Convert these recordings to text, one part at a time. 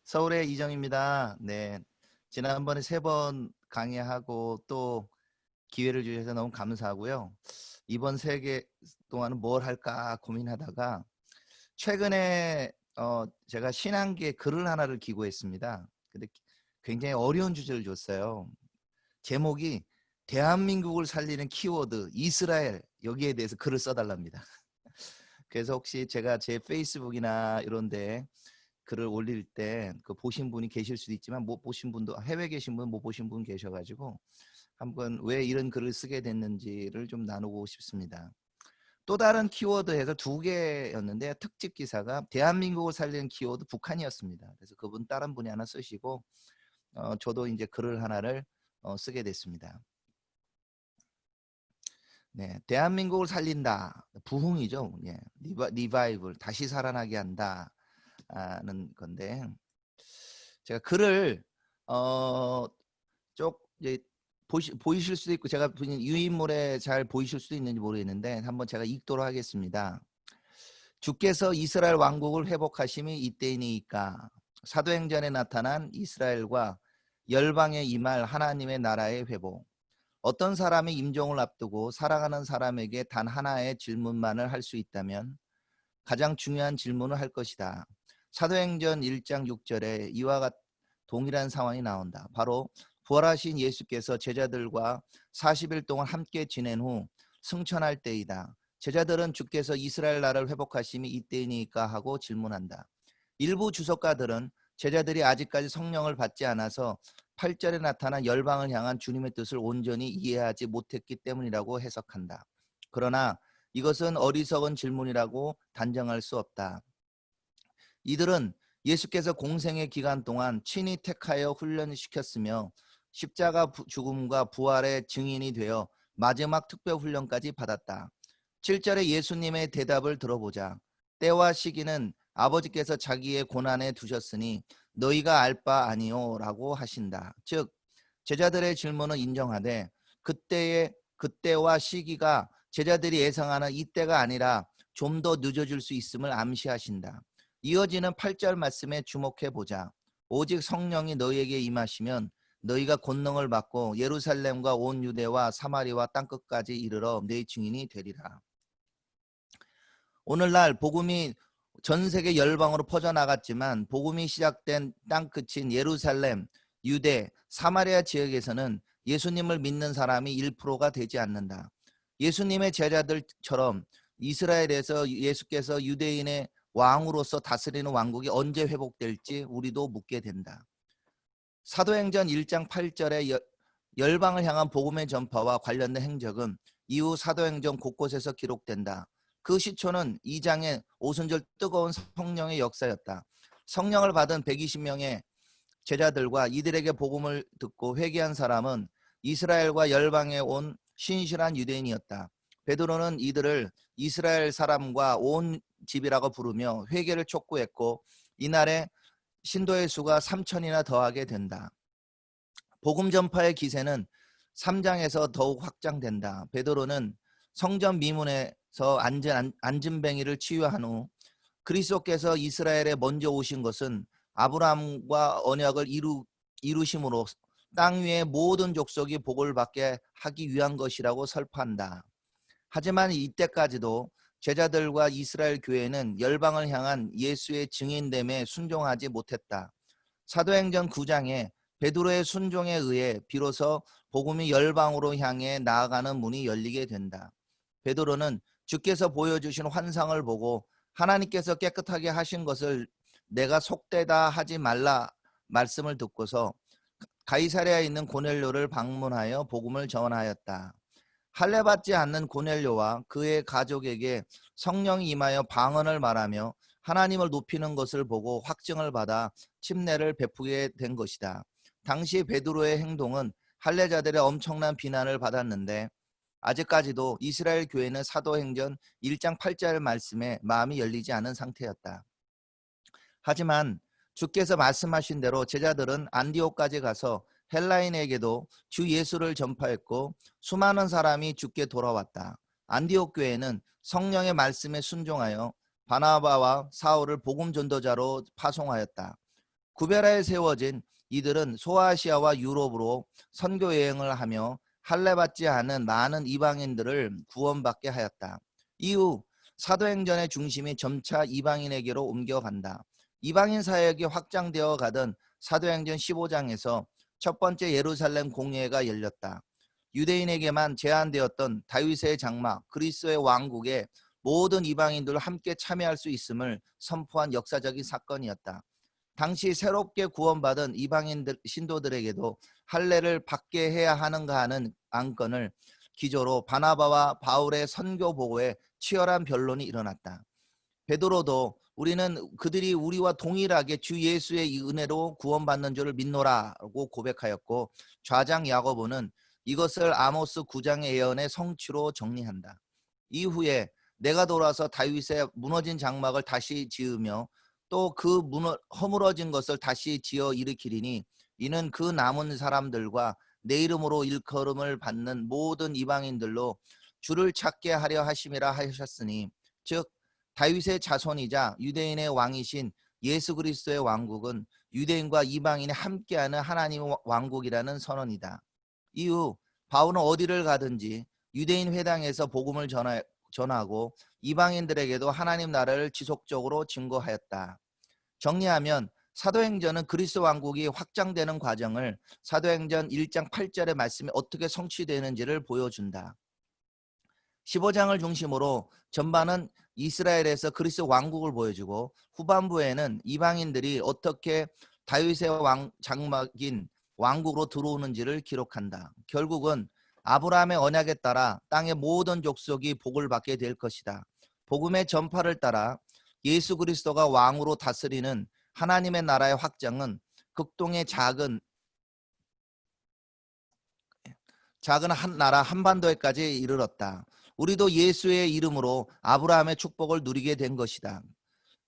서울의 이정입니다. 네. 지난번에 3번 강의하고 또 기회를 주셔서 너무 감사하고요. 이번 3개 동안은 뭘 할까 고민하다가 최근에 제가 신한기에 글을 하나를 기고했습니다. 근데 굉장히 어려운 주제를 줬어요. 제목이 대한민국을 살리는 키워드 이스라엘, 여기에 대해서 글을 써달랍니다. 그래서 혹시 제가 제 페이스북이나 이런데 글을 올릴 때 그 보신 분이 계실 수도 있지만 못 보신 분도, 해외 계신 분 못 보신 분 계셔가지고 한번 왜 이런 글을 쓰게 됐는지를 좀 나누고 싶습니다. 또 다른 키워드에서 2개였는데 특집 기사가 대한민국을 살리는 키워드 북한이었습니다. 그래서 그분 다른 분이 하나 쓰시고 저도 이제 글을 하나를 쓰게 됐습니다. 네, 대한민국을 살린다, 부흥이죠. 예, 리바이벌, 다시 살아나게 한다는 건데, 제가 글을 쪽 이제 보이실 수도 있고 제가 유인물에 잘 보이실 수도 있는지 모르겠는데 한번 제가 읽도록 하겠습니다. 주께서 이스라엘 왕국을 회복하심이 이때이니까. 사도행전에 나타난 이스라엘과 열방에 임할 하나님의 나라의 회복. 어떤 사람이 임종을 앞두고 사랑하는 사람에게 단 하나의 질문만을 할 수 있다면 가장 중요한 질문을 할 것이다. 사도행전 1장 6절에 이와 같은 동일한 상황이 나온다. 바로 부활하신 예수께서 제자들과 40일 동안 함께 지낸 후 승천할 때이다. 제자들은 주께서 이스라엘 나라를 회복하심이 이때이니까 하고 질문한다. 일부 주석가들은 제자들이 아직까지 성령을 받지 않아서 8절에 나타난 열방을 향한 주님의 뜻을 온전히 이해하지 못했기 때문이라고 해석한다. 그러나 이것은 어리석은 질문이라고 단정할 수 없다. 이들은 예수께서 공생의 기간 동안 친히 택하여 훈련시켰으며 십자가 죽음과 부활의 증인이 되어 마지막 특별 훈련까지 받았다. 7절에 예수님의 대답을 들어보자. 때와 시기는 아버지께서 자기의 고난에 두셨으니 너희가 알 바 아니오 라고 하신다. 즉 제자들의 질문을 인정하되 그때와 시기가 제자들이 예상하는 이때가 아니라 좀 더 늦어질 수 있음을 암시하신다. 이어지는 8절 말씀에 주목해 보자. 오직 성령이 너희에게 임하시면 너희가 권능을 받고 예루살렘과 온 유대와 사마리와 땅끝까지 이르러 내 증인이 되리라. 오늘날 복음이 전 세계 열방으로 퍼져나갔지만 복음이 시작된 땅끝인 예루살렘, 유대, 사마리아 지역에서는 예수님을 믿는 사람이 1%가 되지 않는다. 예수님의 제자들처럼 이스라엘에서 예수께서 유대인의 왕으로서 다스리는 왕국이 언제 회복될지 우리도 묻게 된다. 사도행전 1장 8절에 열방을 향한 복음의 전파와 관련된 행적은 이후 사도행전 곳곳에서 기록된다. 그 시초는 2장의 오순절 뜨거운 성령의 역사였다. 성령을 받은 120명의 제자들과 이들에게 복음을 듣고 회개한 사람은 이스라엘과 열방에 온 신실한 유대인이었다. 베드로는 이들을 이스라엘 사람과 온 집이라고 부르며 회개를 촉구했고 이날에 신도의 수가 3천이나 더하게 된다. 복음 전파의 기세는 3장에서 더욱 확장된다. 베드로는 성전 미문에서 앉은뱅이를 치유한 후 그리스도께서 이스라엘에 먼저 오신 것은 아브라함과 언약을 이루심으로 땅 위의 모든 족속이 복을 받게 하기 위한 것이라고 설파한다. 하지만 이때까지도 제자들과 이스라엘 교회는 열방을 향한 예수의 증인됨에 순종하지 못했다. 사도행전 9장에 베드로의 순종에 의해 비로소 복음이 열방으로 향해 나아가는 문이 열리게 된다. 베드로는 주께서 보여주신 환상을 보고 하나님께서 깨끗하게 하신 것을 내가 속되다 하지 말라 말씀을 듣고서 가이사랴에 있는 고넬료를 방문하여 복음을 전하였다. 할례받지 않는 고넬료와 그의 가족에게 성령이 임하여 방언을 말하며 하나님을 높이는 것을 보고 확증을 받아 침례를 베푸게 된 것이다. 당시 베드로의 행동은 할례자들의 엄청난 비난을 받았는데 아직까지도 이스라엘 교회는 사도행전 1장 8절 말씀에 마음이 열리지 않은 상태였다. 하지만 주께서 말씀하신 대로 제자들은 안디옥까지 가서 헬라인에게도 주 예수를 전파했고 수많은 사람이 주께 돌아왔다. 안디옥 교회는 성령의 말씀에 순종하여 바나바와 사울을 복음 전도자로 파송하였다. 구베라에 세워진 이들은 소아시아와 유럽으로 선교 여행을 하며 할례받지 않은 많은 이방인들을 구원받게 하였다. 이후 사도행전의 중심이 점차 이방인에게로 옮겨간다. 이방인 사역이 확장되어 가던 사도행전 15장에서 첫 번째 예루살렘 공회가 열렸다. 유대인에게만 제한되었던 다윗의 장막, 그리스도의 왕국에 모든 이방인들 함께 참여할 수 있음을 선포한 역사적인 사건이었다. 당시 새롭게 구원받은 이방인들 신도들에게도 할례를 받게 해야 하는가 하는 안건을 기조로 바나바와 바울의 선교 보고에 치열한 변론이 일어났다. 베드로도 우리는 그들이 우리와 동일하게 주 예수의 은혜로 구원받는 줄을 믿노라고 고백하였고, 좌장 야고보는 이것을 아모스 9장의 예언의 성취로 정리한다. 이후에 내가 돌아서 다윗의 무너진 장막을 다시 지으며 또 그 허물어진 것을 다시 지어 일으키리니 이는 그 남은 사람들과 내 이름으로 일컬음을 받는 모든 이방인들로 주를 찾게 하려 하심이라 하셨으니, 즉 다윗의 자손이자 유대인의 왕이신 예수 그리스도의 왕국은 유대인과 이방인이 함께하는 하나님의 왕국이라는 선언이다. 이후 바울은 어디를 가든지 유대인 회당에서 복음을 전하고 이방인들에게도 하나님 나라를 지속적으로 증거하였다. 정리하면 사도행전은 그리스도 왕국이 확장되는 과정을 사도행전 1장 8절의 말씀이 어떻게 성취되는지를 보여준다. 15장을 중심으로 전반은 이스라엘에서 그리스도 왕국을 보여주고, 후반부에는 이방인들이 어떻게 다윗의 장막인 왕국으로 들어오는지를 기록한다. 결국은 아브라함의 언약에 따라 땅의 모든 족속이 복을 받게 될 것이다. 복음의 전파를 따라 예수 그리스도가 왕으로 다스리는 하나님의 나라의 확장은 극동의 작은 한 나라 한반도에까지 이르렀다. 우리도 예수의 이름으로 아브라함의 축복을 누리게 된 것이다.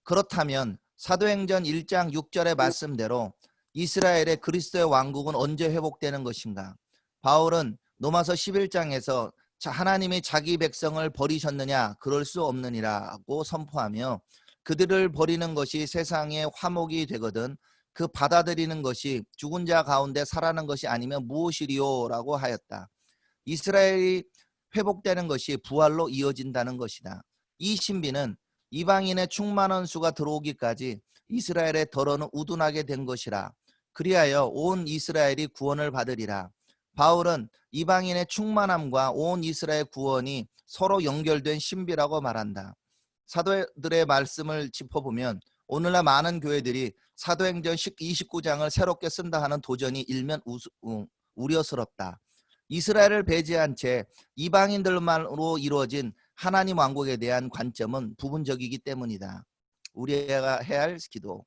그렇다면 사도행전 1장 6절의 말씀대로 이스라엘의 그리스도의 왕국은 언제 회복되는 것인가? 바울은 로마서 11장에서 하나님이 자기 백성을 버리셨느냐? 그럴 수 없느니라고 선포하며, 그들을 버리는 것이 세상의 화목이 되거든 그 받아들이는 것이 죽은 자 가운데 살아난 것이 아니면 무엇이리요? 라고 하였다. 이스라엘이 회복되는 것이 부활로 이어진다는 것이다. 이 신비는 이방인의 충만한 수가 들어오기까지 이스라엘의 덜어는 우둔하게 된 것이라. 그리하여 온 이스라엘이 구원을 받으리라. 바울은 이방인의 충만함과 온 이스라엘 구원이 서로 연결된 신비라고 말한다. 사도들의 말씀을 짚어보면 오늘날 많은 교회들이 사도행전 29장을 새롭게 쓴다 하는 도전이 일면 우려스럽다. 이스라엘을 배제한 채 이방인들만으로 이루어진 하나님 왕국에 대한 관점은 부분적이기 때문이다. 우리가 해야 할 기도.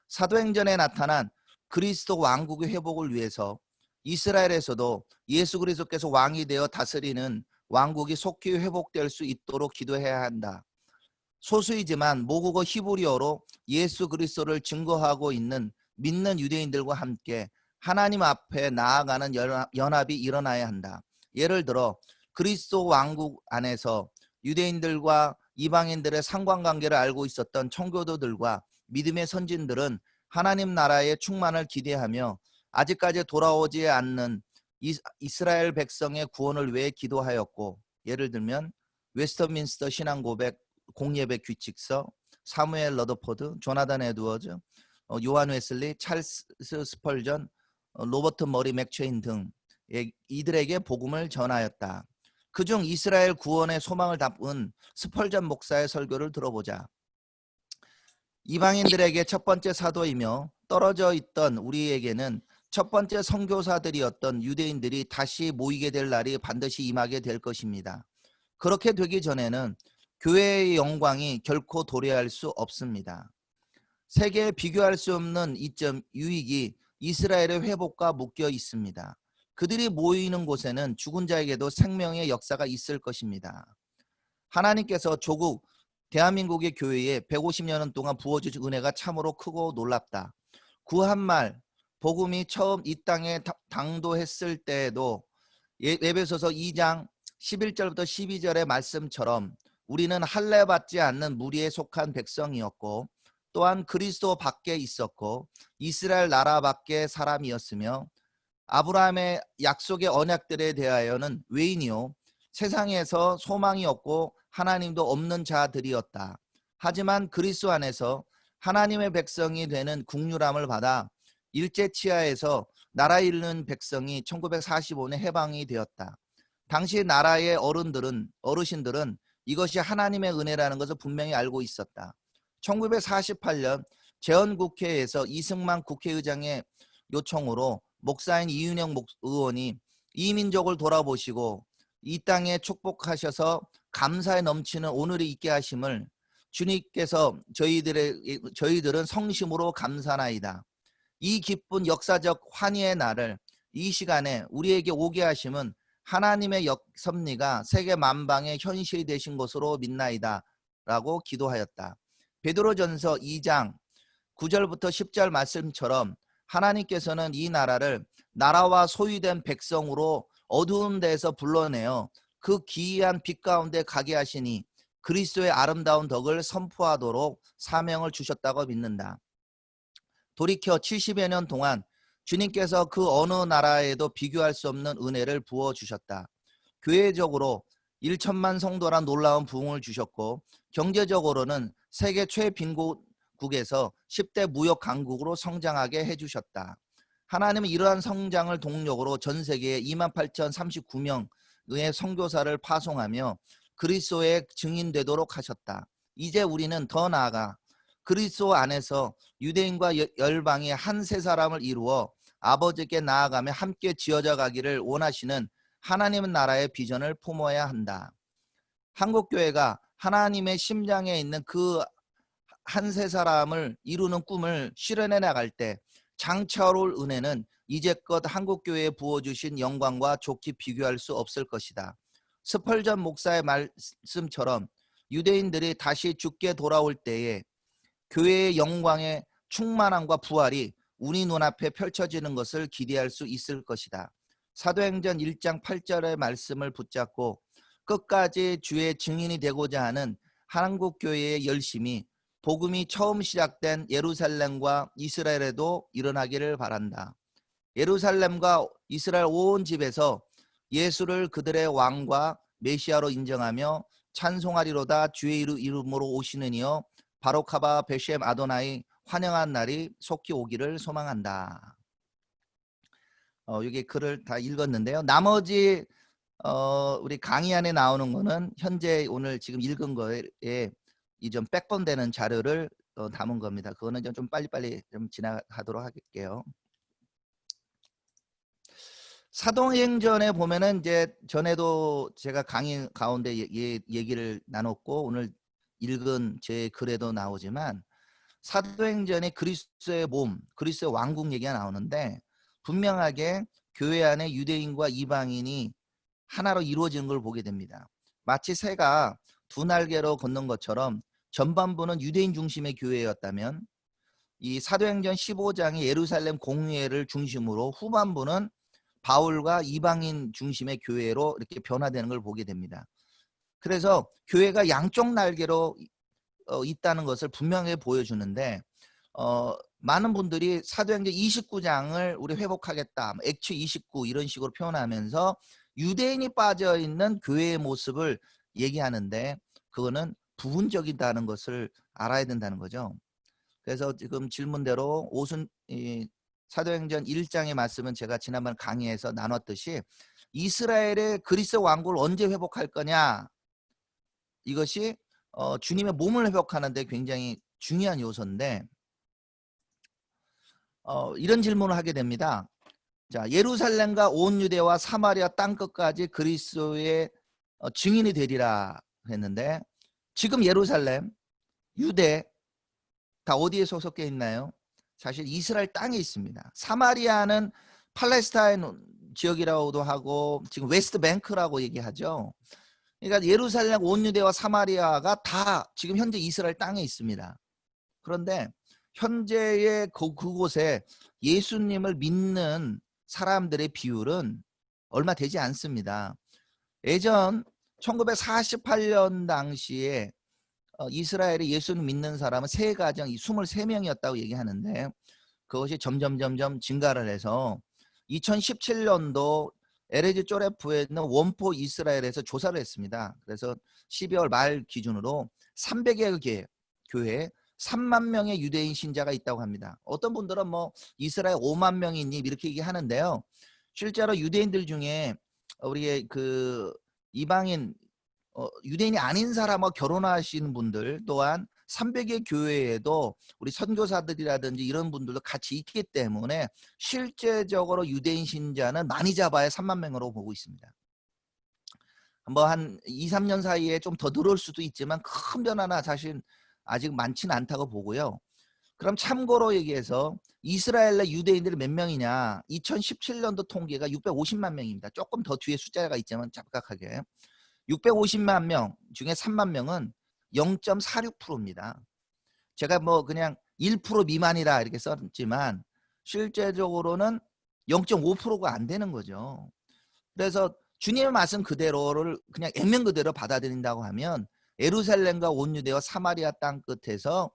사도행전에 나타난 그리스도 왕국의 회복을 위해서 이스라엘에서도 예수 그리스도께서 왕이 되어 다스리는 왕국이 속히 회복될 수 있도록 기도해야 한다. 소수이지만 모국어 히브리어로 예수 그리스도를 증거하고 있는 믿는 유대인들과 함께 하나님 앞에 나아가는 연합이 일어나야 한다. 예를 들어 그리스도 왕국 안에서 유대인들과 이방인들의 상관관계를 알고 있었던 청교도들과 믿음의 선진들은 하나님 나라의 충만을 기대하며 아직까지 돌아오지 않는 이스라엘 백성의 구원을 위해 기도하였고, 예를 들면 웨스터민스터 신앙고백 공예배 규칙서, 사무엘 러더포드, 조나단 에드워즈, 요한 웨슬리, 찰스 스펄전, 로버트 머리 맥체인 등 이들에게 복음을 전하였다. 그중 이스라엘 구원의 소망을 담은 스펄전 목사의 설교를 들어보자. 이방인들에게 첫 번째 사도이며 떨어져 있던 우리에게는 첫 번째 선교사들이었던 유대인들이 다시 모이게 될 날이 반드시 임하게 될 것입니다. 그렇게 되기 전에는 교회의 영광이 결코 도래할 수 없습니다. 세계에 비교할 수 없는 이점 유익이 이스라엘의 회복과 묶여 있습니다. 그들이 모이는 곳에는 죽은 자에게도 생명의 역사가 있을 것입니다. 하나님께서 조국 대한민국의 교회에 150년 동안 부어주신 은혜가 참으로 크고 놀랍다. 구한 말 복음이 처음 이 땅에 당도했을 때에도 에베소서 2장 11절부터 12절의 말씀처럼 우리는 할례 받지 않는 무리에 속한 백성이었고, 또한 그리스도 밖에 있었고 이스라엘 나라 밖에 사람이었으며 아브라함의 약속의 언약들에 대하여는 외인이요 세상에서 소망이 없고 하나님도 없는 자들이었다. 하지만 그리스도 안에서 하나님의 백성이 되는 국률함을 받아 일제 치하에서 나라 잃는 백성이 1945년 해방이 되었다. 당시 나라의 어르신들은 이것이 하나님의 은혜라는 것을 분명히 알고 있었다. 1948년 재헌국회에서 이승만 국회의장의 요청으로 목사인 이윤영 의원이 이민족을 돌아보시고 이 땅에 축복하셔서 감사에 넘치는 오늘이 있게 하심을 주님께서 저희들은 성심으로 감사나이다. 이 기쁜 역사적 환희의 날을 이 시간에 우리에게 오게 하심은 하나님의 섭리가 세계 만방의 현실이 되신 것으로 믿나이다 라고 기도하였다. 베드로전서 2장 9절부터 10절 말씀처럼 하나님께서는 이 나라를 나라와 소유된 백성으로 어두운 데에서 불러내어 그 기이한 빛 가운데 가게 하시니 그리스도의 아름다운 덕을 선포하도록 사명을 주셨다고 믿는다. 돌이켜 70여 년 동안 주님께서 그 어느 나라에도 비교할 수 없는 은혜를 부어주셨다. 교회적으로 1천만 성도란 놀라운 부흥을 주셨고 경제적으로는 세계 최빈국에서 10대 무역 강국으로 성장하게 해주셨다. 하나님은 이러한 성장을 동력으로 전 세계에 28,039명의 선교사를 파송하며 그리스도의 증인되도록 하셨다. 이제 우리는 더 나아가 그리스도 안에서 유대인과 열방이 한 세 사람을 이루어 아버지께 나아가며 함께 지어져 가기를 원하시는 하나님의 나라의 비전을 품어야 한다. 한국교회가 하나님의 심장에 있는 그 한 세 사람을 이루는 꿈을 실현해 나갈 때 장차올 은혜는 이제껏 한국교회에 부어주신 영광과 좋게 비교할 수 없을 것이다. 스펄전 목사의 말씀처럼 유대인들이 다시 주께 돌아올 때에 교회의 영광의 충만함과 부활이 우리 눈앞에 펼쳐지는 것을 기대할 수 있을 것이다. 사도행전 1장 8절의 말씀을 붙잡고 끝까지 주의 증인이 되고자 하는 한국교회의 열심이 복음이 처음 시작된 예루살렘과 이스라엘에도 일어나기를 바란다. 예루살렘과 이스라엘 온 집에서 예수를 그들의 왕과 메시아로 인정하며 찬송하리로다 주의 이름으로 오시는 이여 바로카바 베셈 아도나이 환영한 날이 속히 오기를 소망한다. 여기 글을 다 읽었는데요. 나머지 우리 강의 안에 나오는 거는 현재 오늘 지금 읽은 거에 이 좀 백번되는 자료를 담은 겁니다. 그거는 좀 빨리빨리 좀 지나가도록 할게요. 사도행전에 보면은 이제 전에도 제가 강의 가운데 얘기를 나눴고 오늘 읽은 제 글에도 나오지만 사도행전에 그리스도의 몸, 그리스도의 왕국 얘기가 나오는데 분명하게 교회 안에 유대인과 이방인이 하나로 이루어지는 걸 보게 됩니다. 마치 새가 두 날개로 걷는 것처럼 전반부는 유대인 중심의 교회였다면 이 사도행전 15장의 예루살렘 공회를 중심으로 후반부는 바울과 이방인 중심의 교회로 이렇게 변화되는 걸 보게 됩니다. 그래서 교회가 양쪽 날개로 있다는 것을 분명히 보여주는데 많은 분들이 사도행전 29장을 우리 회복하겠다, 액추 29 이런 식으로 표현하면서 유대인이 빠져있는 교회의 모습을 얘기하는데 그거는 부분적이다는 것을 알아야 된다는 거죠. 그래서 지금 질문대로 사도행전 1장의 말씀은 제가 지난번 강의에서 나눴듯이 이스라엘의 그리스도 왕국을 언제 회복할 거냐, 이것이 주님의 몸을 회복하는 데 굉장히 중요한 요소인데 이런 질문을 하게 됩니다. 자, 예루살렘과 온 유대와 사마리아 땅끝까지 그리스도의 증인이 되리라 했는데 지금 예루살렘, 유대 다 어디에 소속해 있나요? 사실 이스라엘 땅에 있습니다. 사마리아는 팔레스타인 지역이라고도 하고 지금 웨스트 뱅크라고 얘기하죠. 그러니까 예루살렘, 온 유대와 사마리아가 다 지금 현재 이스라엘 땅에 있습니다. 그런데 현재의 그곳에 예수님을 믿는 사람들의 비율은 얼마 되지 않습니다. 예전 1948년 당시에 이스라엘에 예수를 믿는 사람은 세 가정 23명이었다고 얘기하는데 그것이 점점 증가를 해서 2017년도 에레즈 쪼레프에 있는 원포 이스라엘에서 조사를 했습니다. 그래서 12월 말 기준으로 300여 개 교회에 3만 명의 유대인 신자가 있다고 합니다. 어떤 분들은 뭐 이스라엘 5만 명이 있니 이렇게 얘기하는데요. 실제로 유대인들 중에 우리의 그 이방인 유대인이 아닌 사람과 결혼하시는 분들 또한 300의 교회에도 우리 선교사들이라든지 이런 분들도 같이 있기 때문에 실제적으로 유대인 신자는 많이 잡아야 3만 명으로 보고 있습니다. 뭐 한 2, 3년 사이에 좀 더 늘을 수도 있지만 큰 변화나 사실 아직 많지는 않다고 보고요. 그럼 참고로 얘기해서 이스라엘 내 유대인들이 몇 명이냐? 2017년도 통계가 650만 명입니다. 조금 더 뒤에 숫자가 있지만 착각하게. 650만 명 중에 3만 명은 0.46%입니다. 제가 뭐 그냥 1% 미만이다 이렇게 썼지만 실제적으로는 0.5%가 안 되는 거죠. 그래서 주님의 말씀 그대로를 그냥 액면 그대로 받아들인다고 하면 예루살렘과 온 유대와 사마리아 땅 끝에서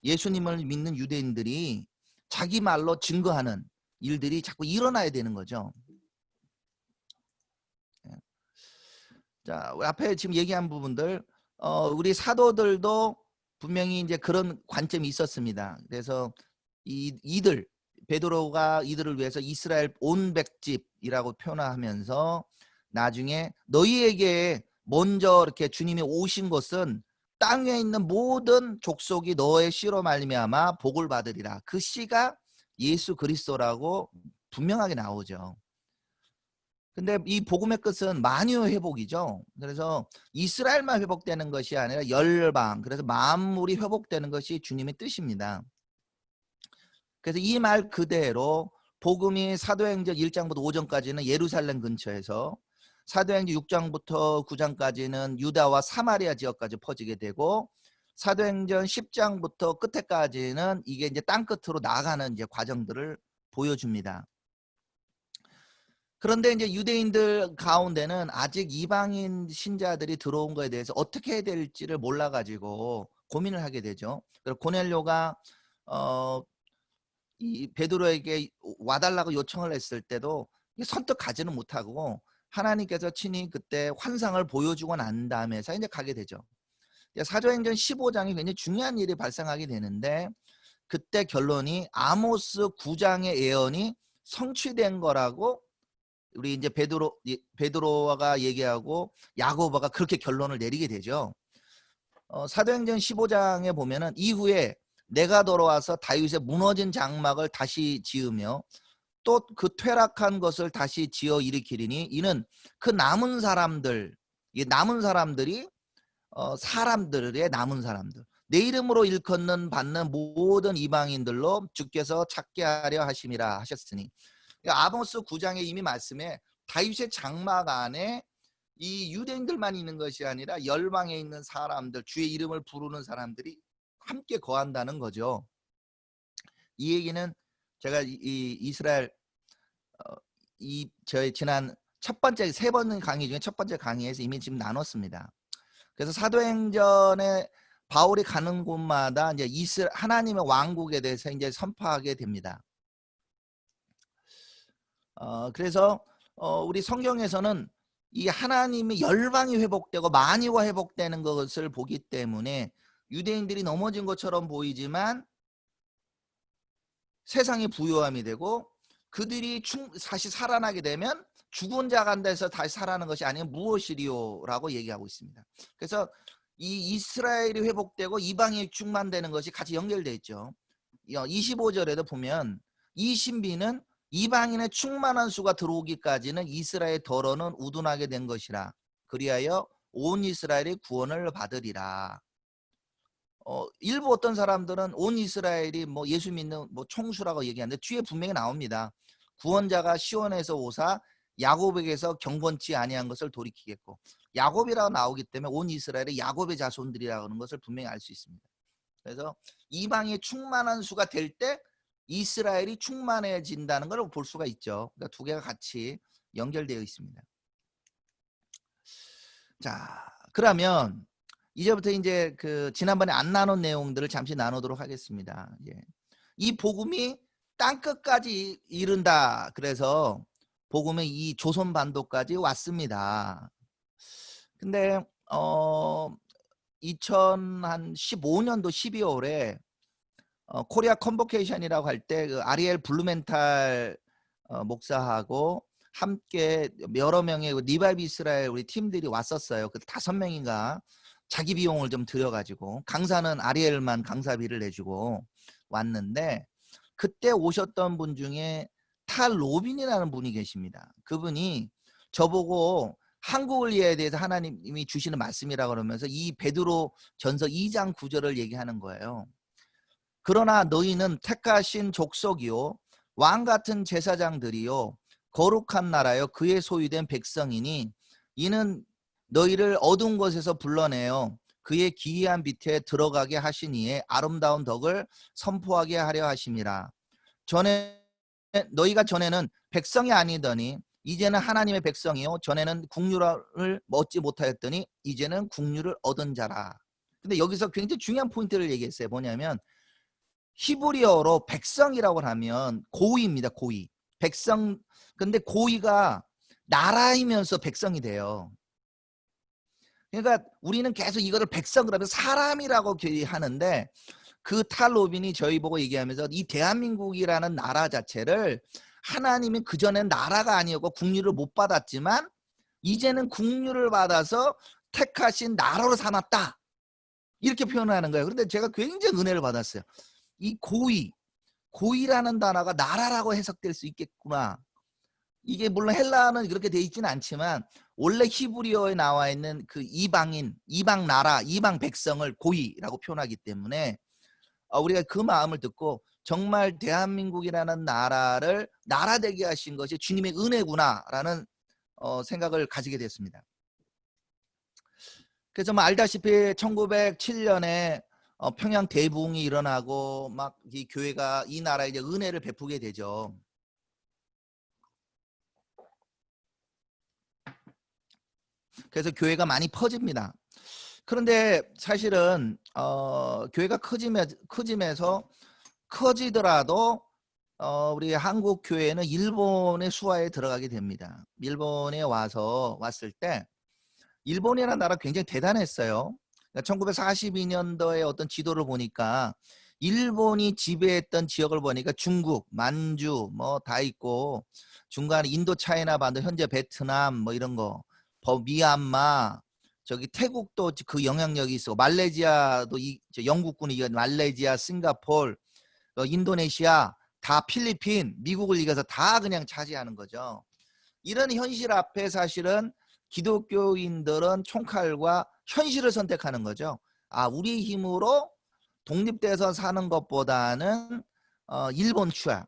예수님을 믿는 유대인들이 자기 말로 증거하는 일들이 자꾸 일어나야 되는 거죠. 자, 앞에 지금 얘기한 부분들, 우리 사도들도 분명히 이제 그런 관점이 있었습니다. 그래서 이들 베드로가 이들을 위해서 이스라엘 온 백집이라고 표현하면서 나중에 너희에게 먼저 이렇게 주님이 오신 것은 땅에 있는 모든 족속이 너의 씨로 말미암아 복을 받으리라. 그 씨가 예수 그리스도라고 분명하게 나오죠. 근데 이 복음의 끝은 만유 회복이죠. 그래서 이스라엘만 회복되는 것이 아니라 열방, 그래서 만물이 회복되는 것이 주님의 뜻입니다. 그래서 이 말 그대로 복음이 사도행전 1장부터 5장까지는 예루살렘 근처에서 사도행전 6장부터 9장까지는 유다와 사마리아 지역까지 퍼지게 되고 사도행전 10장부터 끝에까지는 이게 이제 땅 끝으로 나가는 이제 과정들을 보여줍니다. 그런데 이제 유대인들 가운데는 아직 이방인 신자들이 들어온 거에 대해서 어떻게 해야 될지를 몰라가지고 고민을 하게 되죠. 그래서 고넬료가 이 베드로에게 와달라고 요청을 했을 때도 선뜻 가지는 못하고 하나님께서 친히 그때 환상을 보여주고 난 다음에서 이제 가게 되죠. 사도행전 15장이 굉장히 중요한 일이 발생하게 되는데 그때 결론이 아모스 9장의 예언이 성취된 거라고 우리 이제 베드로가 얘기하고 야고보가 그렇게 결론을 내리게 되죠. 사도행전 15장에 보면은 이후에 내가 돌아와서 다윗의 무너진 장막을 다시 지으며 또 그 퇴락한 것을 다시 지어 일으키리니 이는 그 남은 사람들, 이 남은 사람들이 사람들의 남은 사람들, 내 이름으로 일컫는 받는 모든 이방인들로 주께서 찾게 하려 하심이라 하셨으니, 그러니까 아모스 9장에 이미 말씀에 다윗의 장막 안에 이 유대인들만 있는 것이 아니라 열방에 있는 사람들, 주의 이름을 부르는 사람들이 함께 거한다는 거죠. 이 얘기는 제가 이 이스라엘 저희 지난 첫 번째 3번 강의 중에 첫 번째 강의에서 이미 지금 나눴습니다. 그래서 사도행전에 바울이 가는 곳마다 이제 하나님의 왕국에 대해서 이제 선포하게 됩니다. 그래서 우리 성경에서는 이 하나님이 열방이 회복되고 만유가 회복되는 것을 보기 때문에 유대인들이 넘어진 것처럼 보이지만 세상이 부요함이 되고 그들이 다시 살아나게 되면 죽은 자 가운데서 다시 살아나는 것이 아니면 무엇이리요? 라고 얘기하고 있습니다. 그래서 이 이스라엘이 회복되고 이방이 충만되는 것이 같이 연결되어 있죠. 25절에도 보면 이 신비는 이방인의 충만한 수가 들어오기까지는 이스라엘 더러는 우둔하게 된 것이라 그리하여 온 이스라엘이 구원을 받으리라. 일부 어떤 사람들은 온 이스라엘이 뭐 예수 믿는 뭐 총수라고 얘기하는데 뒤에 분명히 나옵니다. 구원자가 시온에서 오사 야곱에게서 경건치 아니한 것을 돌이키겠고, 야곱이라고 나오기 때문에 온 이스라엘이 야곱의 자손들이라고 하는 것을 분명히 알 수 있습니다. 그래서 이방이 충만한 수가 될 때 이스라엘이 충만해진다는 걸 볼 수가 있죠. 그러니까 두 개가 같이 연결되어 있습니다. 자, 그러면 이제부터 이제 그 지난번에 안 나눈 내용들을 잠시 나누도록 하겠습니다. 예. 이 복음이 땅 끝까지 이른다. 그래서 복음이 이 조선 반도까지 왔습니다. 근데 2015년도 12월에 코리아 컨보케이션이라고 할 때 그 아리엘 블루멘탈 목사하고 함께 여러 명의 리바이브 이스라엘 우리 팀들이 왔었어요. 그 5명인가 자기 비용을 좀 들여가지고 강사는 아리엘만 강사비를 내주고 왔는데 그때 오셨던 분 중에 탈 로빈이라는 분이 계십니다. 그분이 저보고 한국을 위해 대해서 하나님이 주시는 말씀이라 그러면서 이 베드로 전서 2장 9절을 얘기하는 거예요. 그러나 너희는 택하신 족속이요 왕 같은 제사장들이요 거룩한 나라요 그의 소유된 백성이니 이는 너희를 어두운 곳에서 불러내어 그의 기이한 빛에 들어가게 하시니에 아름다운 덕을 선포하게 하려 하심이라. 너희가 전에는 백성이 아니더니 이제는 하나님의 백성이요 전에는 국류를 얻지 못하였더니 이제는 국류를 얻은 자라. 근데 여기서 굉장히 중요한 포인트를 얘기했어요. 뭐냐면 히브리어로 백성이라고 하면 고위입니다. 고위. 백성. 근데 고위가 나라이면서 백성이 돼요. 그러니까 우리는 계속 이거를 백성 그러면 사람이라고 하는데 그 탈 로빈이 저희 보고 얘기하면서 이 대한민국이라는 나라 자체를 하나님이 그전엔 나라가 아니었고 국류를 못 받았지만 이제는 국류를 받아서 택하신 나라로 삼았다. 이렇게 표현하는 거예요. 그런데 제가 굉장히 은혜를 받았어요. 이 고위라는 단어가 나라라고 해석될 수 있겠구나. 이게 물론 헬라어는 그렇게 돼 있지는 않지만 원래 히브리어에 나와 있는 그 이방인, 이방 나라, 이방 백성을 고위라고 표현하기 때문에 우리가 그 마음을 듣고 정말 대한민국이라는 나라를 나라 되게 하신 것이 주님의 은혜구나라는 생각을 가지게 됐습니다. 그래서 뭐 알다시피 1907년에 평양 대붕이 일어나고 막 이 교회가 이 나라에 이제 은혜를 베푸게 되죠. 그래서 교회가 많이 퍼집니다. 그런데 사실은 교회가 커지면서 커지더라도 우리 한국 교회는 일본의 수하에 들어가게 됩니다. 일본에 왔을 때 일본이라는 나라 굉장히 대단했어요. 1942년도에 어떤 지도를 보니까 일본이 지배했던 지역을 보니까 중국, 만주 뭐 다 있고 중간에 인도 차이나 반도 현재 베트남 뭐 이런 거 미얀마 저기 태국도 그 영향력이 있어 말레이시아도 영국군이 이겨 말레이시아 싱가포르 인도네시아 다 필리핀 미국을 이겨서 다 그냥 차지하는 거죠. 이런 현실 앞에 사실은 기독교인들은 총칼과 현실을 선택하는 거죠. 우리 힘으로 독립돼서 사는 것보다는 일본 취하.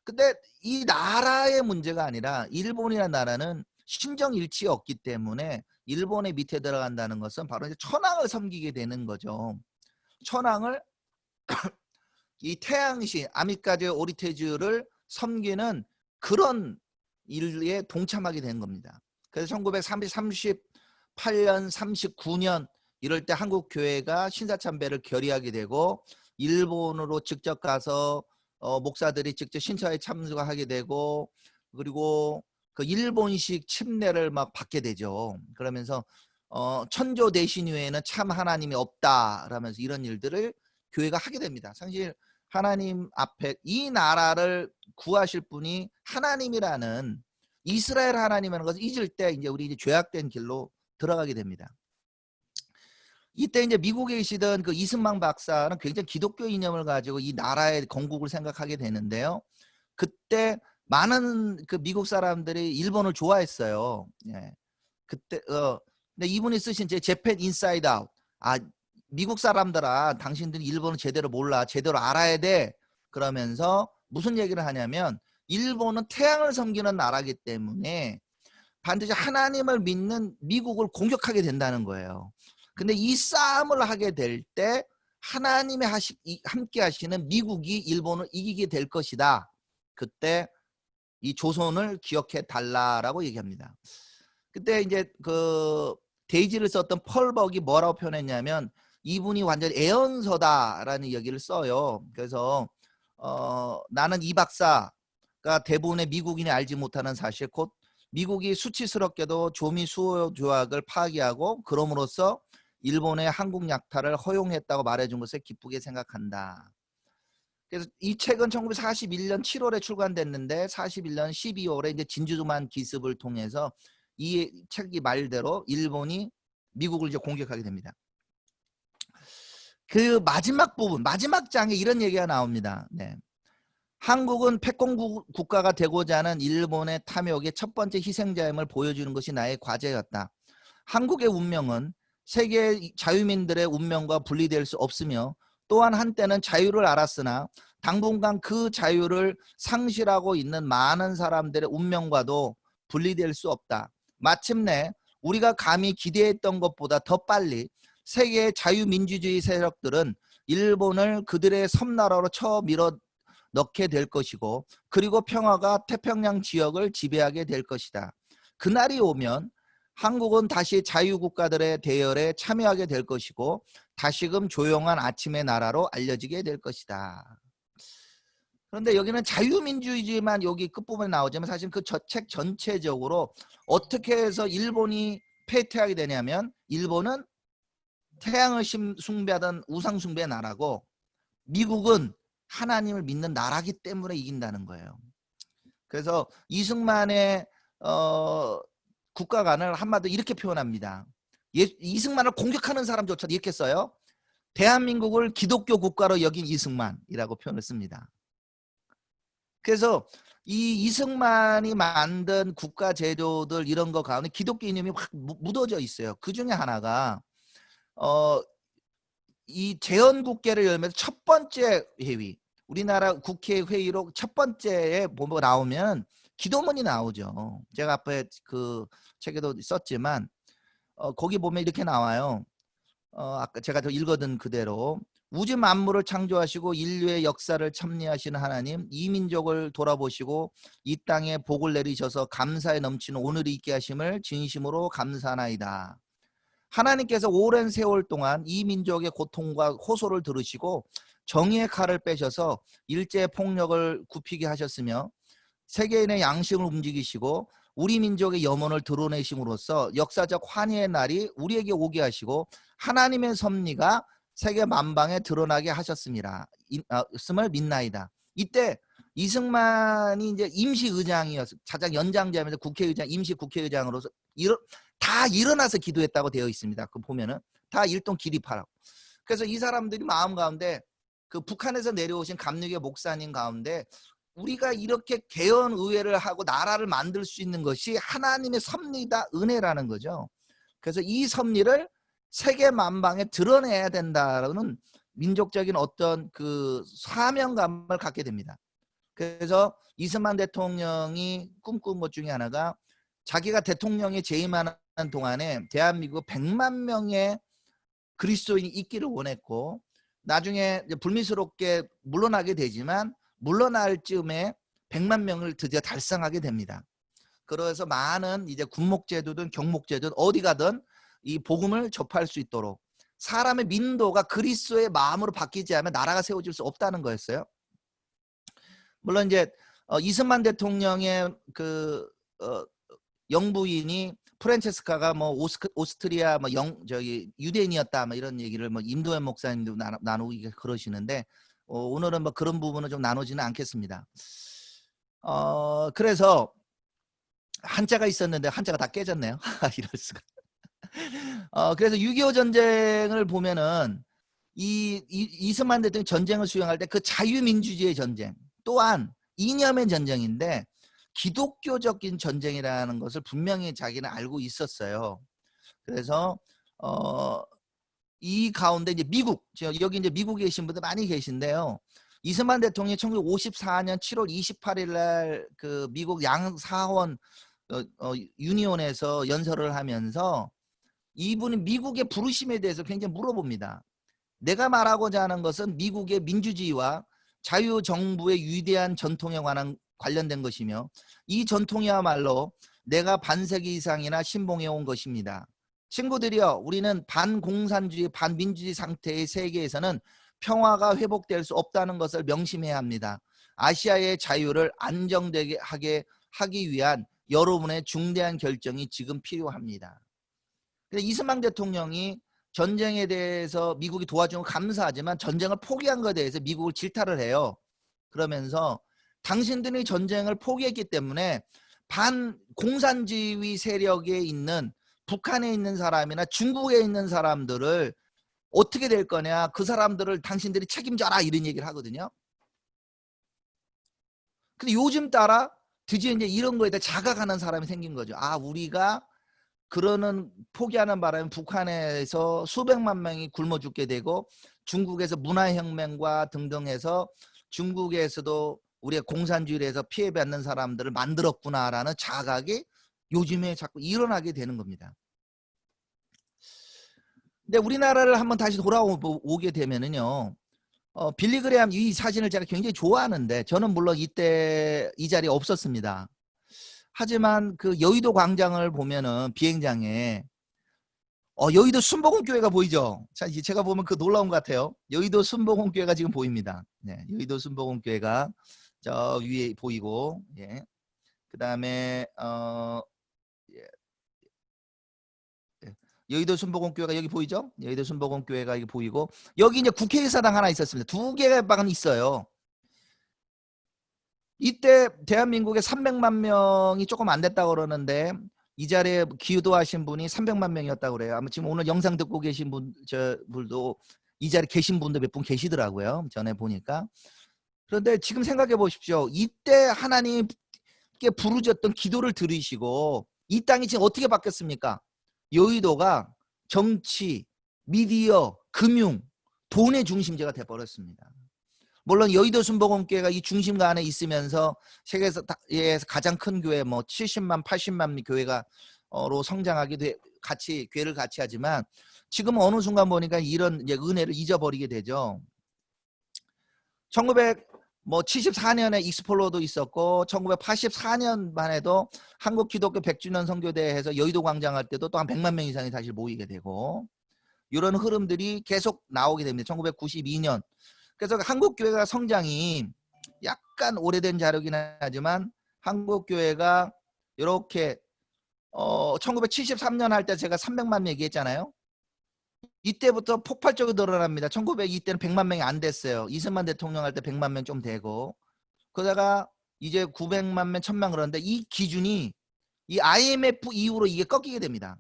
근데 이 나라의 문제가 아니라 일본이라는 나라는 신정일치 없기 때문에 일본의 밑에 들어간다는 것은 바로 이제 천황을 섬기게 되는 거죠. 천황을 이 태양신 아미카제 오리테즈를 섬기는 그런 일에 동참하게 된 겁니다. 그래서 1938년, 39년 이럴 때 한국 교회가 신사참배를 결의하게 되고 일본으로 직접 가서 목사들이 직접 신사에 참석하게 되고 그리고 그 일본식 침례를 막 받게 되죠. 그러면서 천조 대신 외에는 참 하나님이 없다라면서 이런 일들을 교회가 하게 됩니다. 사실 하나님 앞에 이 나라를 구하실 분이 하나님이라는 이스라엘 하나님이라는 것을 잊을 때 이제 우리 이제 죄악된 길로 들어가게 됩니다. 이때 이제 미국에 계시던 그 이승만 박사는 굉장히 기독교 이념을 가지고 이 나라의 건국을 생각하게 되는데요. 그때 많은 그 미국 사람들이 일본을 좋아했어요. 예. 그때 근데 이분이 쓰신 제 재팬 인사이드 아웃. 미국 사람들아 당신들이 일본을 제대로 몰라. 제대로 알아야 돼. 그러면서 무슨 얘기를 하냐면 일본은 태양을 섬기는 나라이기 때문에 반드시 하나님을 믿는 미국을 공격하게 된다는 거예요. 근데 이 싸움을 하게 될 때 하나님의 함께 하시는 미국이 일본을 이기게 될 것이다. 그때 이 조선을 기억해 달라라고 얘기합니다. 그때 이제 그 데이지를 썼던 펄벅이 뭐라고 표현했냐면 이분이 완전 애언서다라는 얘기를 써요. 그래서 나는 이 박사가 대부분의 미국인이 알지 못하는 사실, 곧 미국이 수치스럽게도 조미 수호 조약을 파기하고 그럼으로써 일본의 한국 약탈을 허용했다고 말해준 것을 기쁘게 생각한다. 그래서 이 책은 1941년 7월에 출간됐는데 41년 12월에 이제 진주만 기습을 통해서 이 책이 말대로 일본이 미국을 이제 공격하게 됩니다. 그 마지막 부분, 마지막 장에 이런 얘기가 나옵니다. 네. 한국은 패권 국가가 되고자 하는 일본의 탐욕의 첫 번째 희생자임을 보여주는 것이 나의 과제였다. 한국의 운명은 세계 자유민들의 운명과 분리될 수 없으며 또한 한때는 자유를 알았으나 당분간 그 자유를 상실하고 있는 많은 사람들의 운명과도 분리될 수 없다. 마침내 우리가 감히 기대했던 것보다 더 빨리 세계의 자유민주주의 세력들은 일본을 그들의 섬나라로 쳐밀어 넣게 될 것이고 그리고 평화가 태평양 지역을 지배하게 될 것이다. 그날이 오면 한국은 다시 자유국가들의 대열에 참여하게 될 것이고 다시금 조용한 아침의 나라로 알려지게 될 것이다. 그런데 여기는 자유민주주의만 여기 끝부분에 나오지만 사실 그 책 전체적으로 어떻게 해서 일본이 패퇴하게 되냐면 일본은 태양을 숭배하던 우상숭배의 나라고 미국은 하나님을 믿는 나라기 때문에 이긴다는 거예요. 그래서 이승만의 국가관을 한마디로 이렇게 표현합니다. 이승만을 공격하는 사람조차도 이렇게 써요. 대한민국을 기독교 국가로 여긴 이승만이라고 표현을 씁니다. 그래서 이 이승만이 만든 국가 제도들 이런 거 가운데 기독교 이념이 확 묻어져 있어요. 그 중에 하나가 이 재헌국회를 열면서 첫 번째 회의, 우리나라 국회 회의로 첫 번째에 뭐가 나오면 기도문이 나오죠. 제가 앞에 그 책에도 썼지만 거기 보면 이렇게 나와요. 아까 제가 더 읽어둔 그대로 우주 만물을 창조하시고 인류의 역사를 섭리하시는 하나님, 이 민족을 돌아보시고 이 땅에 복을 내리셔서 감사에 넘치는 오늘이 있게 하심을 진심으로 감사하나이다. 하나님께서 오랜 세월 동안 이 민족의 고통과 호소를 들으시고 정의의 칼을 빼셔서 일제 폭력을 굽히게 하셨으며 세계인의 양심을 움직이시고 우리 민족의 염원을 드러내심으로써 역사적 환희의 날이 우리에게 오게 하시고 하나님의 섭리가 세계 만방에 드러나게 하셨습니다. 있음을 믿나이다. 이때 이승만이 이제 임시의장이었어. 가장 연장자면서 국회의장, 임시 국회의장으로서 다 일어나서 기도했다고 되어 있습니다. 그 보면은 다 일동 기립하라고. 그래서 이 사람들이 마음 가운데 그 북한에서 내려오신 감리교 목사님 가운데 우리가 이렇게 개헌 의회를 하고 나라를 만들 수 있는 것이 하나님의 섭리다, 은혜라는 거죠. 그래서 이 섭리를 세계 만방에 드러내야 된다라는 민족적인 어떤 그 사명감을 갖게 됩니다. 그래서 이승만 대통령이 꿈꾼 것 중에 하나가 자기가 대통령에 재임하는 동안에 대한민국 100만 명의 그리스도인이 있기를 원했고 나중에 불미스럽게 물러나게 되지만 물러날 즈음에 100만 명을 드디어 달성하게 됩니다. 그래서 많은 이제 군목제도든 경목제도든 어디 가든 이 복음을 접할 수 있도록 사람의 민도가 그리스도의 마음으로 바뀌지 않으면 나라가 세워질 수 없다는 거였어요. 물론 이제 이승만 대통령의 그 영부인이 프란체스카가 뭐 오스트리아 뭐 저기 유대인이었다 뭐 이런 얘기를 뭐 임도현 목사님도 나누기 그러시는데 오늘은 뭐 그런 부분은 좀 나누지는 않겠습니다. 그래서 한자가 있었는데 한자가 다 깨졌네요. 이럴 수가. 그래서 6.25 전쟁을 보면은 이승만 대통령이 전쟁을 수행할 때 그 자유민주주의의 전쟁 또한 이념의 전쟁인데 기독교적인 전쟁이라는 것을 분명히 자기는 알고 있었어요. 그래서 이 가운데 이제 미국, 여기 이제 미국에 계신 분들 많이 계신데요. 이승만 대통령이 1954년 7월 28일 날 그 미국 양사원 유니온에서 연설을 하면서 이분이 미국의 부르심에 대해서 굉장히 물어봅니다. 내가 말하고자 하는 것은 미국의 민주주의와 자유정부의 위대한 전통에 관련된 것이며 이 전통이야말로 내가 반세기 이상이나 신봉해 온 것입니다. 친구들이여, 우리는 반공산주의, 반민주주의 상태의 세계에서는 평화가 회복될 수 없다는 것을 명심해야 합니다. 아시아의 자유를 안정되게 하기 위한 여러분의 중대한 결정이 지금 필요합니다. 이스망 대통령이 전쟁에 대해서 미국이 도와준 건 감사하지만 전쟁을 포기한 것에 대해서 미국을 질타를 해요. 그러면서 당신들이 전쟁을 포기했기 때문에 반공산주의 세력에 있는 북한에 있는 사람이나 중국에 있는 사람들을 어떻게 될 거냐, 그 사람들을 당신들이 책임져라, 이런 얘기를 하거든요. 근데 요즘 따라 드디어 이제 이런 거에 대해 자각하는 사람이 생긴 거죠. 아, 우리가 그러는 포기하는 바람에 북한에서 수백만 명이 굶어 죽게 되고 중국에서 문화혁명과 등등 해서 중국에서도 우리가 공산주의를 해서 피해받는 사람들을 만들었구나라는 자각이 요즘에 자꾸 일어나게 되는 겁니다. 근데 우리나라를 한번 다시 돌아오게 되면은요, 빌리 그레함 이 사진을 제가 굉장히 좋아하는데, 저는 물론 이때 이 자리에 없었습니다. 하지만 그 여의도 광장을 보면은 비행장에 여의도 순복음교회가 보이죠? 자, 제가 보면 그 놀라운 것 같아요. 여의도 순복음교회가 지금 보입니다. 네, 여의도 순복음교회가 저 위에 보이고, 예. 그 다음에 예, 예. 여의도 순복음교회가 여기 보이죠? 여의도 순복음교회가 여기 보이고, 여기 이제 국회의사당 하나 있었습니다. 두 개가 있어요. 이때 대한민국에 300만 명이 조금 안 됐다고 그러는데, 이 자리에 기도하신 분이 300만 명이었다고 그래요. 아마 지금 오늘 영상 듣고 계신 분들도 이 자리에 계신 분도 몇 분 계시더라고요. 전에 보니까. 그런데 지금 생각해 보십시오. 이때 하나님께 부르짖었던 기도를 들으시고 이 땅이 지금 어떻게 바뀌었습니까? 여의도가 정치, 미디어, 금융, 돈의 중심지가 돼버렸습니다. 물론 여의도 순복음교회가 이 중심가 안에 있으면서 세계에서 가장 큰 교회, 뭐 70만, 80만 교회가로 성장하기도 같이 교회를 같이 하지만 지금 어느 순간 보니까 이런 이제 은혜를 잊어버리게 되죠. 1974년에 익스플로도 있었고 1984년만 해도 한국 기독교 100주년 선교대회에서 여의도 광장 할 때도 또 한 100만 명 이상이 다시 모이게 되고 이런 흐름들이 계속 나오게 됩니다. 1992년. 그래서 한국교회가 성장이 약간 오래된 자료긴 하지만 한국교회가 이렇게 1973년 할 때 제가 300만 명 얘기했잖아요. 이때부터 폭발적으로 늘어납니다. 1902때는 100만 명이 안 됐어요. 이승만 대통령 할 때 100만 명 좀 되고 그러다가 이제 900만 명, 1000만 그러는데 이 기준이 이 IMF 이후로 이게 꺾이게 됩니다.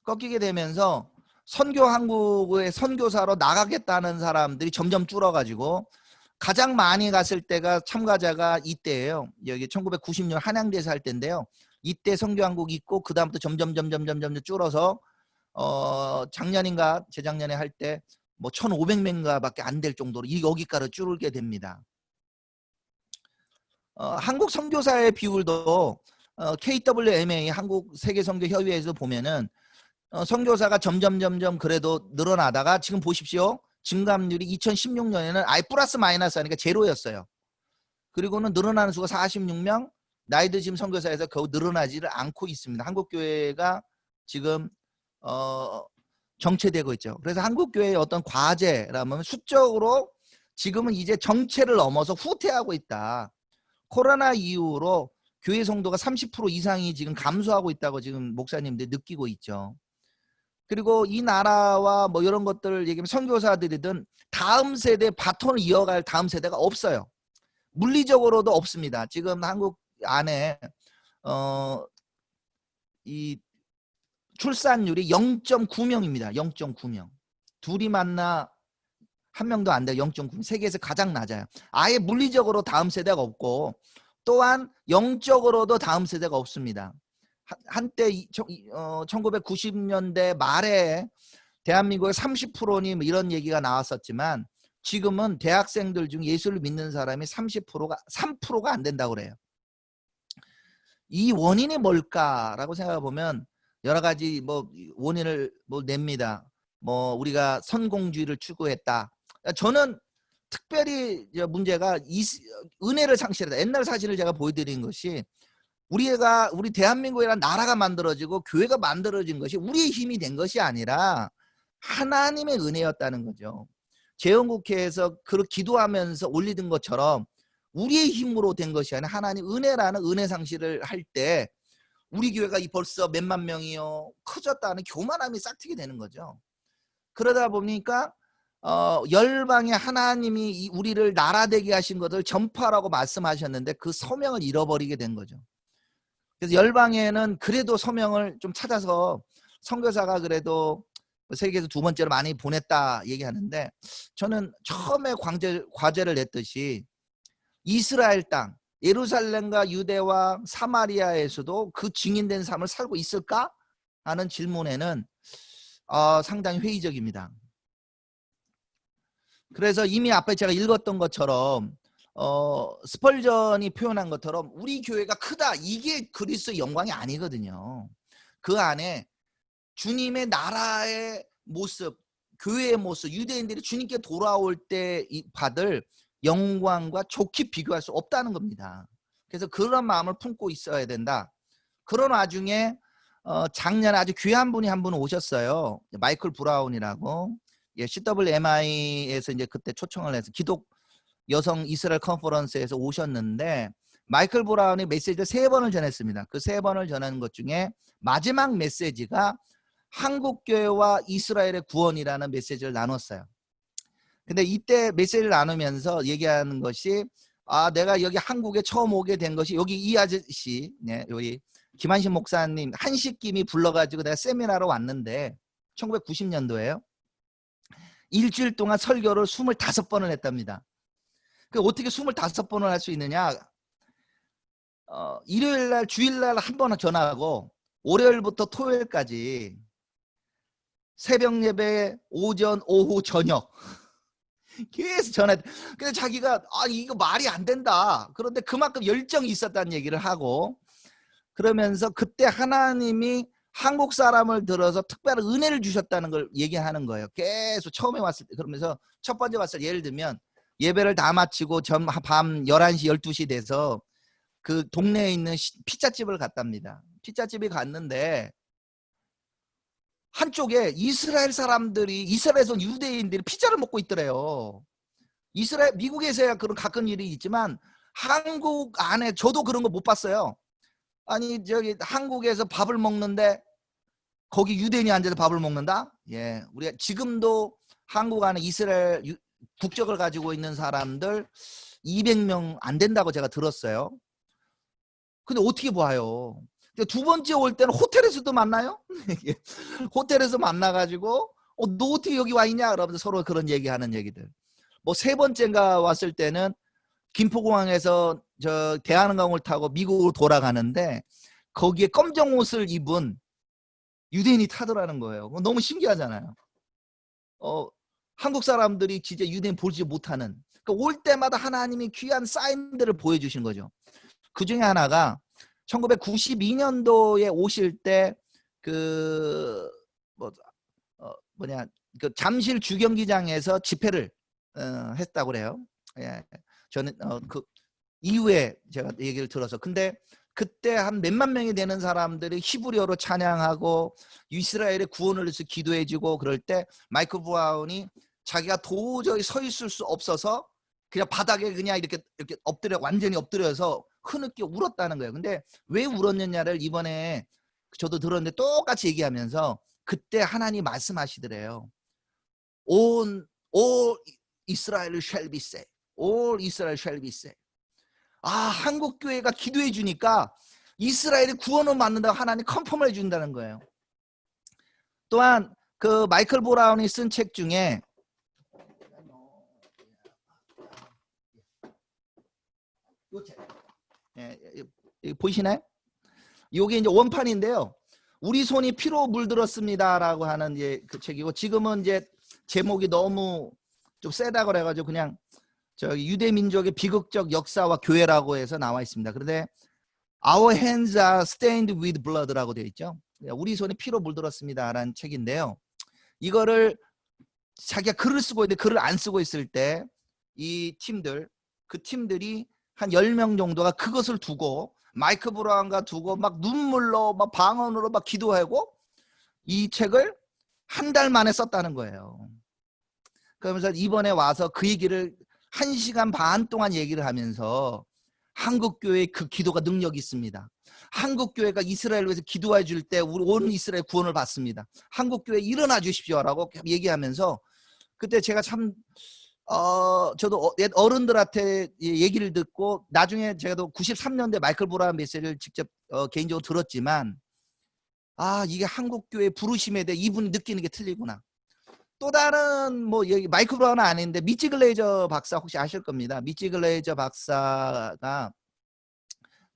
꺾이게 되면서 한국의 선교사로 나가겠다는 사람들이 점점 줄어가지고 가장 많이 갔을 때가 참가자가 이때예요. 여기 1990년 한양대에서 할 때인데요. 이때 선교한국 있고 그 다음부터 점점 줄어서 작년인가 재작년에 할 때 뭐 1,500명가밖에 안 될 정도로 여기까지 줄게 됩니다. 한국 선교사의 비율도 KWMA 한국 세계선교협의회에서 보면은 선교사가 점점 그래도 늘어나다가 지금 보십시오. 증감률이 2016년에는 아예 플러스 마이너스 하니까 제로였어요. 그리고는 늘어나는 수가 46명, 나이 드신 선교사에서 겨우 늘어나지를 않고 있습니다. 한국교회가 지금 정체되고 있죠. 그래서 한국교회의 어떤 과제라면 수적으로 지금은 이제 정체를 넘어서 후퇴하고 있다. 코로나 이후로 교회 성도가 30% 이상이 지금 감소하고 있다고 지금 목사님들 느끼고 있죠. 그리고 이 나라와 뭐 이런 것들을 얘기하면 선교사들이든 다음 세대 바톤을 이어갈 다음 세대가 없어요. 물리적으로도 없습니다. 지금 한국 안에 이 출산율이 0.9명입니다. 0.9명. 둘이 만나 한 명도 안 돼요. 0.9명. 세계에서 가장 낮아요. 아예 물리적으로 다음 세대가 없고 또한 영적으로도 다음 세대가 없습니다. 한때 1990년대 말에 대한민국의 30%니 이런 얘기가 나왔었지만 지금은 대학생들 중 예수를 믿는 사람이 3%가 안 된다고 그래요. 이 원인이 뭘까라고 생각해 보면 여러 가지 뭐 원인을 냅니다. 뭐 우리가 선공주의를 추구했다. 저는 특별히 문제가 은혜를 상실했다. 옛날 사진을 제가 보여드린 것이 우리 대한민국이라는 나라가 만들어지고 교회가 만들어진 것이 우리의 힘이 된 것이 아니라 하나님의 은혜였다는 거죠. 재헌국회에서 그렇게 기도하면서 올리던 것처럼 우리의 힘으로 된 것이 아니라 하나님 은혜라는 은혜 상실을 할 때 우리 교회가 벌써 몇만 명이요 커졌다는 교만함이 싹트게 되는 거죠. 그러다 보니까 열방에 하나님이 우리를 나라 되게 하신 것을 전파하라고 말씀하셨는데 그 소명을 잃어버리게 된 거죠. 그래서 열방에는 그래도 소명을 좀 찾아서 선교사가 그래도 세계에서 두 번째로 많이 보냈다 얘기하는데, 저는 처음에 과제를 냈듯이 이스라엘 땅 예루살렘과 유대와 사마리아에서도 그 증인된 삶을 살고 있을까 하는 질문에는 상당히 회의적입니다. 그래서 이미 앞에 제가 읽었던 것처럼 스펄전이 표현한 것처럼 우리 교회가 크다, 이게 그리스도의 영광이 아니거든요. 그 안에 주님의 나라의 모습, 교회의 모습, 유대인들이 주님께 돌아올 때 받을 영광과 좋게 비교할 수 없다는 겁니다. 그래서 그런 마음을 품고 있어야 된다. 그런 와중에 작년에 아주 귀한 분이 한 분 오셨어요. 마이클 브라운이라고. CWMI에서 이제 그때 초청을 해서 기독 여성 이스라엘 컨퍼런스에서 오셨는데, 마이클 브라운이 메시지를 3번을 전했습니다. 그 3번을 전하는 것 중에 마지막 메시지가 한국교회와 이스라엘의 구원이라는 메시지를 나눴어요. 근데 이때 메시지를 나누면서 얘기하는 것이, 내가 여기 한국에 처음 오게 된 것이 여기 이 아저씨, 여기 김한신 목사님 한식김이 불러가지고 내가 세미나로 왔는데 1990년도에요. 일주일 동안 설교를 25번을 했답니다. 그 어떻게 25번을 할 수 있느냐? 일요일날 주일날 한 번 전화하고 월요일부터 토요일까지 새벽 예배 오전 오후 저녁 계속 전화. 근데 자기가 이거 말이 안 된다. 그런데 그만큼 열정이 있었다는 얘기를 하고, 그러면서 그때 하나님이 한국 사람을 들어서 특별한 은혜를 주셨다는 걸 얘기하는 거예요. 계속 처음에 왔을 때. 그러면서 첫 번째 왔을 때 예를 들면 예배를 다 마치고 밤 11시 12시 돼서 그 동네에 있는 피자집을 갔답니다. 피자집에 갔는데 한쪽에 이스라엘 사람들이, 이스라엘에서 온 유대인들이 피자를 먹고 있더래요. 미국에서야 그런 가끔 일이 있지만 한국 안에 저도 그런 거 못 봤어요. 아니 저기 한국에서 밥을 먹는데 거기 유대인이 앉아서 밥을 먹는다? 예, 우리가 지금도 한국 안에 이스라엘 국적을 가지고 있는 사람들 200명 안 된다고 제가 들었어요. 근데 어떻게 봐요? 두 번째 올 때는 호텔에서도 만나요? 호텔에서 만나가지고 너 어떻게 여기 와 있냐? 그러면서 서로 그런 얘기하는 얘기들. 뭐 세 번째인가 왔을 때는 김포공항에서 저 대한항공을 타고 미국으로 돌아가는데 거기에 검정 옷을 입은 유대인이 타더라는 거예요. 너무 신기하잖아요. 한국 사람들이 진짜 유대인 보지 못하는, 그러니까 올 때마다 하나님이 귀한 사인들을 보여주신 거죠. 그 중에 하나가 1992년도에 오실 때 그 잠실 주경기장에서 집회를 했다고 그래요. 예. 저는 그 이후에 제가 얘기를 들어서, 근데 그때 한 몇만 명이 되는 사람들이 히브리어로 찬양하고 이스라엘의 구원을 위해서 기도해주고 그럴 때 마이클 브라운이 자기가 도저히 서 있을 수 없어서 그냥 바닥에 그냥 이렇게 완전히 엎드려서 흐느껴 울었다는 거예요. 근데 왜 울었느냐를 이번에 저도 들었는데 똑같이 얘기하면서 그때 하나님 말씀하시더래요. All Israel shall be saved. All Israel shall be saved. 한국 교회가 기도해 주니까 이스라엘이 구원을 받는다고 하나님 컨펌을 해 준다는 거예요. 또한 그 마이클 브라운이 쓴 책 중에 요 책, 보이시나요? 요게 이제 원판인데요. 우리 손이 피로 물들었습니다라고 하는 그 책이고, 지금은 이제 제목이 너무 좀 세다고 그래가지고 그냥 저기 유대 민족의 비극적 역사와 교회라고 해서 나와 있습니다. 그런데 Our hands are stained with blood라고 되어 있죠. 우리 손에 피로 물들었습니다라는 책인데요. 이거를 자기가 글을 쓰고 있는데 글을 안 쓰고 있을 때 이 팀들이 한 10명 정도가 그것을 두고 마이크 브라운과 두고 막 눈물로 막 방언으로 막 기도하고 이 책을 한 달 만에 썼다는 거예요. 그러면서 이번에 와서 그 얘기를 1시간 반 동안 얘기를 하면서 한국교회의 그 기도가 능력이 있습니다. 한국교회가 이스라엘을 위해서 기도해 줄 때 우리 온 이스라엘 구원을 받습니다. 한국교회 일어나 주십시오라고 얘기하면서 그때 제가 참 저도 옛 어른들한테 얘기를 듣고 나중에 제가도 93년대 마이클 브라운 메시지를 직접 개인적으로 들었지만 이게 한국교회 부르심에 대해 이분이 느끼는 게 틀리구나. 또 다른 뭐 마이클 브라운은 아닌데 미치 글레이저 박사 혹시 아실 겁니다. 미치 글레이저 박사가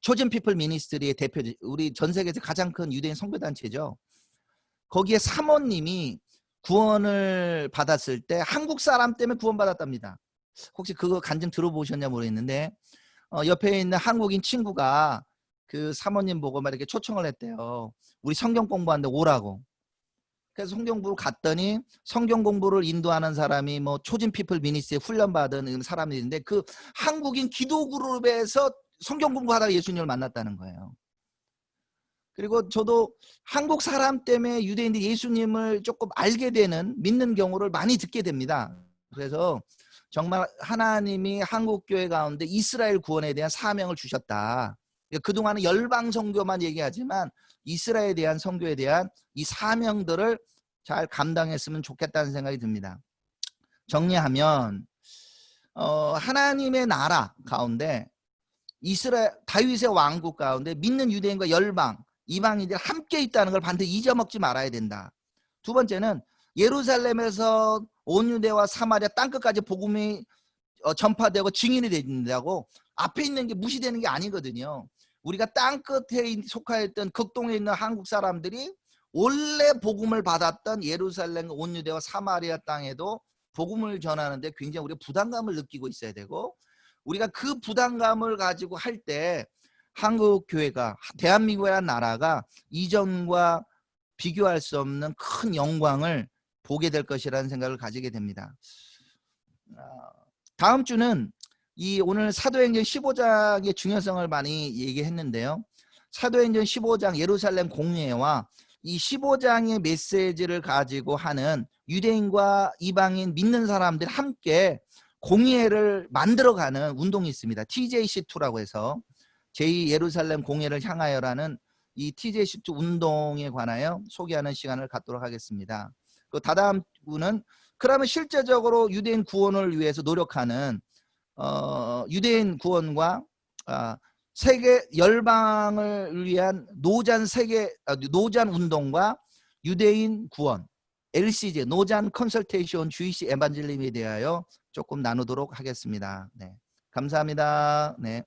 초즌 피플 미니스트리의 대표죠. 우리 전 세계에서 가장 큰 유대인 선교단체죠. 거기에 사모님이 구원을 받았을 때 한국 사람 때문에 구원받았답니다. 혹시 그거 간증 들어보셨냐 모르겠는데 옆에 있는 한국인 친구가 그 사모님 보고 막 이렇게 초청을 했대요. 우리 성경 공부하는데 오라고. 그래서 성경 공부를 갔더니 성경 공부를 인도하는 사람이 뭐 초진 피플 미니스트에 훈련받은 사람들인데 그 한국인 기도 그룹에서 성경 공부하다가 예수님을 만났다는 거예요. 그리고 저도 한국 사람 때문에 유대인들이 예수님을 조금 알게 되는 믿는 경우를 많이 듣게 됩니다. 그래서 정말 하나님이 한국교회 가운데 이스라엘 구원에 대한 사명을 주셨다. 그동안은 열방 선교만 얘기하지만 이스라엘에 대한 선교에 대한 이 사명들을 잘 감당했으면 좋겠다는 생각이 듭니다. 정리하면 하나님의 나라 가운데 이스라엘 다윗의 왕국 가운데 믿는 유대인과 열방 이방인들이 함께 있다는 걸 반드시 잊어먹지 말아야 된다. 두 번째는 예루살렘에서 온 유대와 사마리아 땅끝까지 복음이 전파되고 증인이 된다고 앞에 있는 게 무시되는 게 아니거든요. 우리가 땅끝에 속하였던 극동에 있는 한국 사람들이 원래 복음을 받았던 예루살렘 온 유대와 사마리아 땅에도 복음을 전하는데 굉장히 우리가 부담감을 느끼고 있어야 되고 우리가 그 부담감을 가지고 할 때 한국 교회가 대한민국이라는 나라가 이전과 비교할 수 없는 큰 영광을 보게 될 것이라는 생각을 가지게 됩니다. 다음 주는 이 오늘 사도행전 15장의 중요성을 많이 얘기했는데요. 사도행전 15장 예루살렘 공예와 이 15장의 메시지를 가지고 하는 유대인과 이방인 믿는 사람들이 함께 공예를 만들어가는 운동이 있습니다. TJC2라고 해서 제2예루살렘 공예를 향하여라는 이 TJC2 운동에 관하여 소개하는 시간을 갖도록 하겠습니다. 그 다다음 주는 그러면 실제적으로 유대인 구원을 위해서 노력하는 유대인 구원과 세계 열방을 위한 노잔 운동과 유대인 구원 LCJ 노잔 컨설테이션 주이시 에반젤림에 대하여 조금 나누도록 하겠습니다. 네, 감사합니다. 네.